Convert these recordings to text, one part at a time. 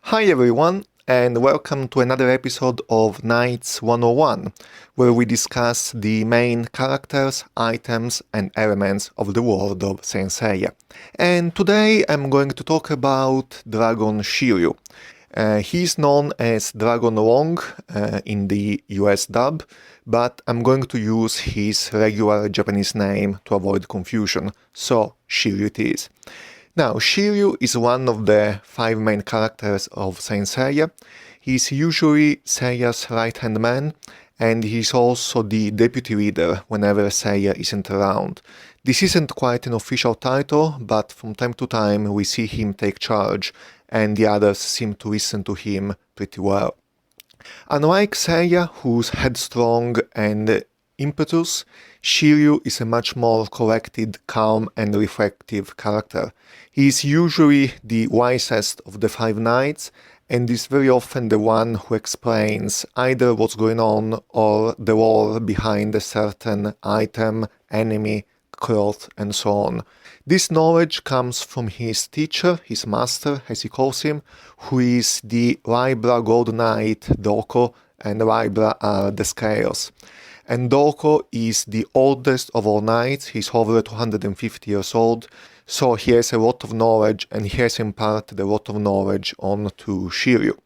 Hi everyone, and welcome to another episode of Knights 101, where we discuss the main characters, items, and elements of the world of Seiya. And today I'm going to talk about Dragon Shiryu. He's known as Dragon Long in the US dub, but I'm going to use his regular Japanese name to avoid confusion, so Shiryu it is. Now, Shiryu is one of the five main characters of Saint Seiya. He's usually Seiya's right-hand man, and he's also the deputy leader whenever Seiya isn't around. This isn't quite an official title, but from time to time we see him take charge, and the others seem to listen to him pretty well. Unlike Seiya, who's headstrong and impetuous, Shiryu is a much more collected, calm and reflective character. He is usually the wisest of the five knights and is very often the one who explains either what's going on or the lore behind a certain item, enemy, cloth and so on. This knowledge comes from his teacher, his master as he calls him, who is the Libra Gold Knight Doko, and Libra are the scales. And Doko is the oldest of all knights, he's over 250 years old, so he has a lot of knowledge and he has imparted a lot of knowledge on to Shiryu.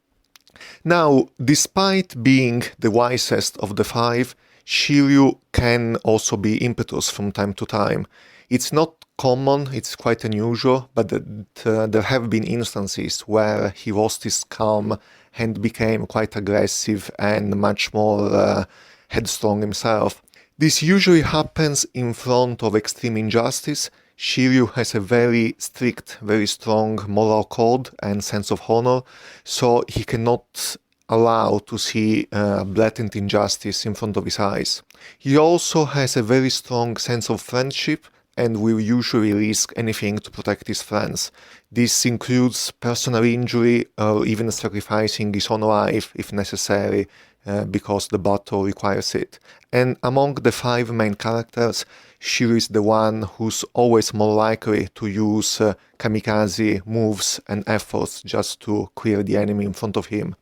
Now, despite being the wisest of the five, Shiryu can also be impetuous from time to time. It's not common, it's quite unusual, but there have been instances where he lost his calm and became quite aggressive and much more headstrong himself. This usually happens in front of extreme injustice. Shiryu has a very strict, very strong moral code and sense of honor, so he cannot allow to see blatant injustice in front of his eyes. He also has a very strong sense of friendship and will usually risk anything to protect his friends. This includes personal injury or even sacrificing his own life if necessary, because the battle requires it. And among the five main characters, Shiryu is the one who's always more likely to use kamikaze moves and efforts just to clear the enemy in front of him.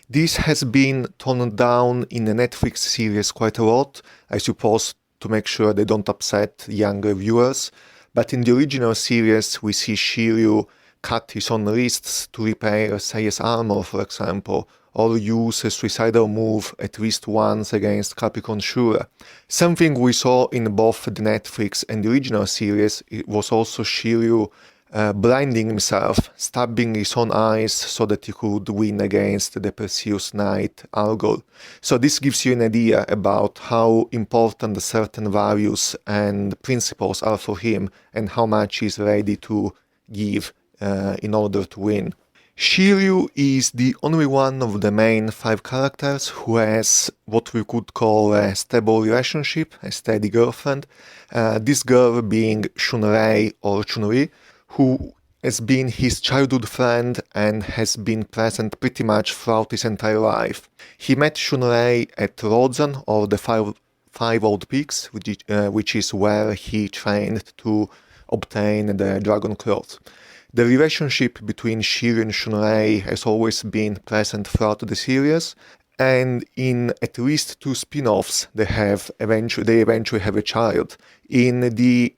This has been toned down in the Netflix series quite a lot, I suppose to make sure they don't upset younger viewers, but in the original series we see Shiryu cut his own wrists to repair Seiya's armor, for example, or use a suicidal move at least once against Capricorn Shura. Something we saw in both the Netflix and the original series, it was also Shiryu blinding himself, stabbing his own eyes so that he could win against the Perseus knight Algol. So this gives you an idea about how important certain values and principles are for him and how much he's ready to give in order to win. Shiryu is the only one of the main five characters who has what we could call a stable relationship, a steady girlfriend, this girl being Shunray or Chunri, who has been his childhood friend and has been present pretty much throughout his entire life. He met Shunray at Rodzan, or the five Old Peaks, which is where he trained to obtain the dragon cloth. The relationship between Shiryu and Shunray has always been present throughout the series, and in at least two spin-offs they eventually have a child. In the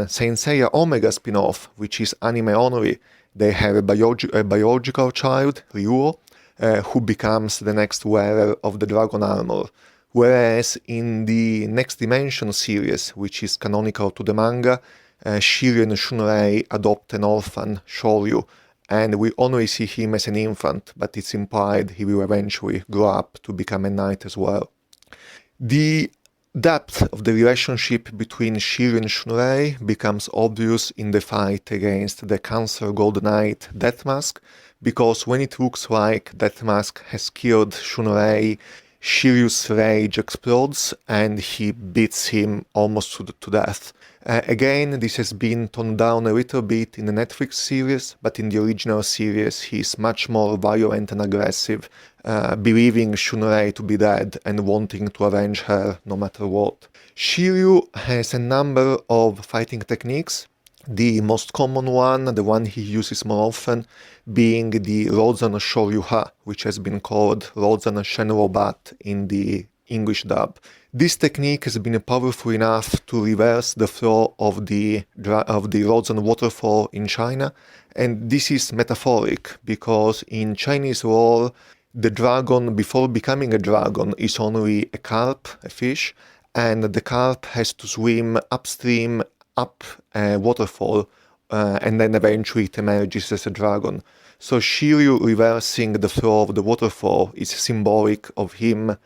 Saint Seiya Omega spin-off, which is anime only, they have a biological child, Ryu, who becomes the next wearer of the dragon armor. Whereas in the Next Dimension series, which is canonical to the manga, Shiryu and Shunray adopt an orphan, Shoryu, and we only see him as an infant, but it's implied he will eventually grow up to become a knight as well. The depth of the relationship between Shiryu and Shunray becomes obvious in the fight against the Cancer Gold Knight Deathmask, because when it looks like Deathmask has killed Shunray, Shiryu's rage explodes and he beats him almost to death. Again, this has been toned down a little bit in the Netflix series, but in the original series he's much more violent and aggressive, believing Shunray to be dead and wanting to avenge her no matter what. Shiryu has a number of fighting techniques. The most common one, the one he uses more often, being the Rozan Shoryuha, which has been called Rozan Shenrobat in the English dub. This technique has been powerful enough to reverse the flow of the Rozan waterfall in China, and this is metaphoric because in Chinese lore, the dragon, before becoming a dragon, is only a carp, a fish, and the carp has to swim upstream up a waterfall, and then eventually it emerges as a dragon. So Shiryu reversing the flow of the waterfall is symbolic of him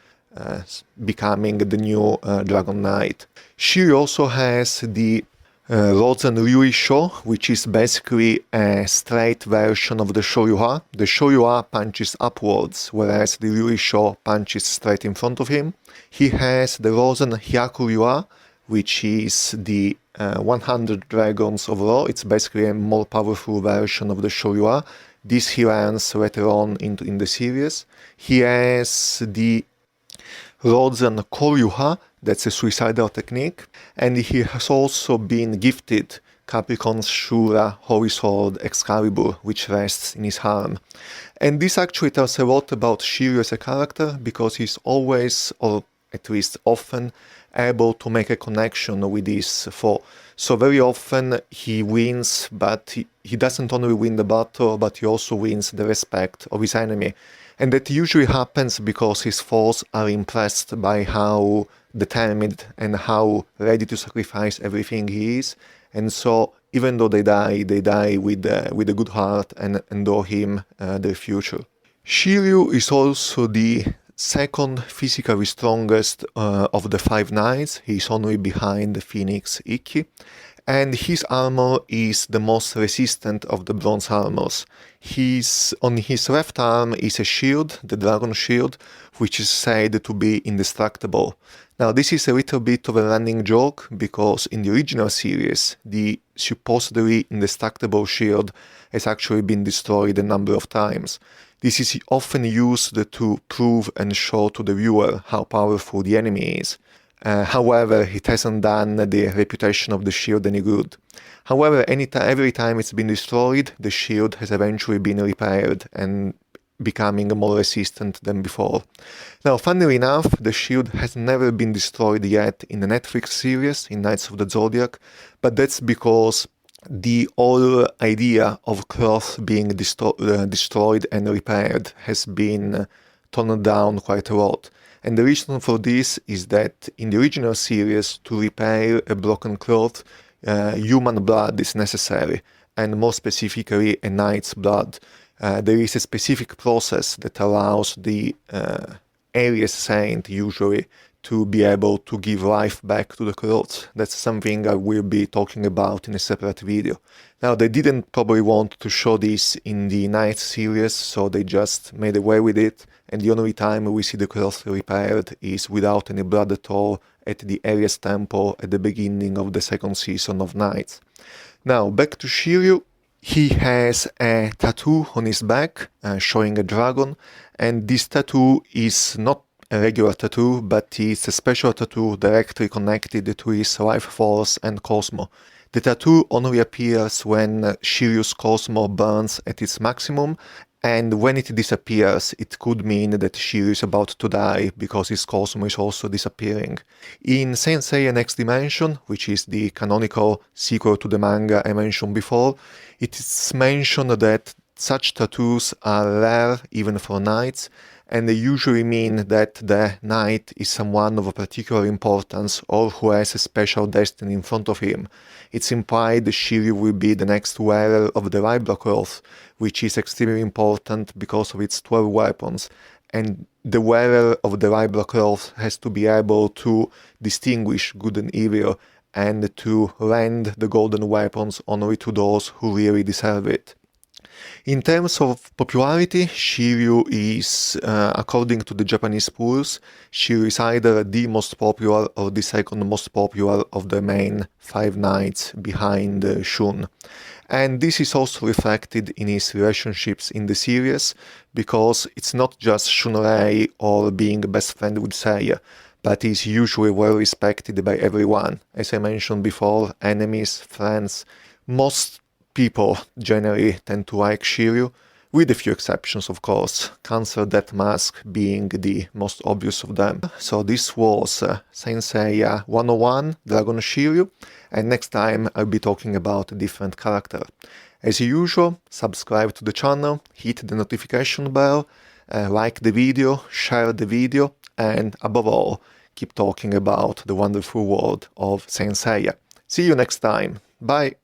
becoming the new Dragon Knight. Shiryu also has the Rozen Ryui Sho, which is basically a straight version of the Shoryuha. The Shoryuha punches upwards, whereas the Ryui Sho punches straight in front of him. He has the Rozen Hyakuryuha, which is the 100 Dragons overall. It's basically a more powerful version of the Shoryuha. This he learns later on in the series. He has the Rozen Koryuha, that's a suicidal technique, and he has also been gifted Capricorn's Shura Holy Sword Excalibur, which rests in his arm. And this actually tells a lot about Shiryu as a character, because he's always, or at least often, able to make a connection with his foe. So very often he wins, but he doesn't only win the battle, but he also wins the respect of his enemy. And that usually happens because his foes are impressed by how determined and how ready to sacrifice everything he is. And so even though they die with a good heart and owe him their future. Shiryu is also the second physically strongest of the five knights. He's only behind the Phoenix Ikki. And his armor is the most resistant of the bronze armors. On his left arm is a shield, the dragon shield, which is said to be indestructible. Now this is a little bit of a running joke, because in the original series, the supposedly indestructible shield has actually been destroyed a number of times. This is often used to prove and show to the viewer how powerful the enemy is. However, it hasn't done the reputation of the shield any good. However, every time it's been destroyed, the shield has eventually been repaired and becoming more resistant than before. Now, funnily enough, the shield has never been destroyed yet in the Netflix series, in Knights of the Zodiac, but that's because the whole idea of cloth being destroyed and repaired has been toned down quite a lot. And the reason for this is that in the original series, to repair a broken cloth, human blood is necessary, and more specifically a knight's blood. There is a specific process that allows the Aries Saint usually to be able to give life back to the clothes. That's something I will be talking about in a separate video. Now, they didn't probably want to show this in the Knights series, so they just made away with it, and the only time we see the cloth repaired is without any blood at all at the Aries Temple at the beginning of the second season of Knights. Now, back to Shiryu. He has a tattoo on his back showing a dragon, and this tattoo is not a regular tattoo, but it's a special tattoo directly connected to his life force and Cosmo. The tattoo only appears when Shiryu's Cosmo burns at its maximum, and when it disappears, it could mean that Shiryu is about to die because his Cosmo is also disappearing. In Seiya Next Dimension, which is the canonical sequel to the manga I mentioned before, it is mentioned that such tattoos are rare even for knights, and they usually mean that the knight is someone of a particular importance or who has a special destiny in front of him. It's implied Shiryu will be the next wearer of the Rybra cloth, which is extremely important because of its 12 weapons, and the wearer of the Rybra cloth has to be able to distinguish good and evil and to lend the golden weapons only to those who really deserve it. In terms of popularity, Shiryu is, according to the Japanese polls, Shiryu is either the most popular or the second most popular of the main five knights behind Shun. And this is also reflected in his relationships in the series, because it's not just Shunray or being best friend with Seiya, but he's usually well respected by everyone. As I mentioned before, enemies, friends, Most people generally tend to like Shiryu, with a few exceptions, of course, Cancer Death Mask being the most obvious of them. So this was Seiya 101, Dragon Shiryu, and next time I'll be talking about a different character. As usual, subscribe to the channel, hit the notification bell, like the video, share the video, and above all, keep talking about the wonderful world of Seiya. See you next time. Bye!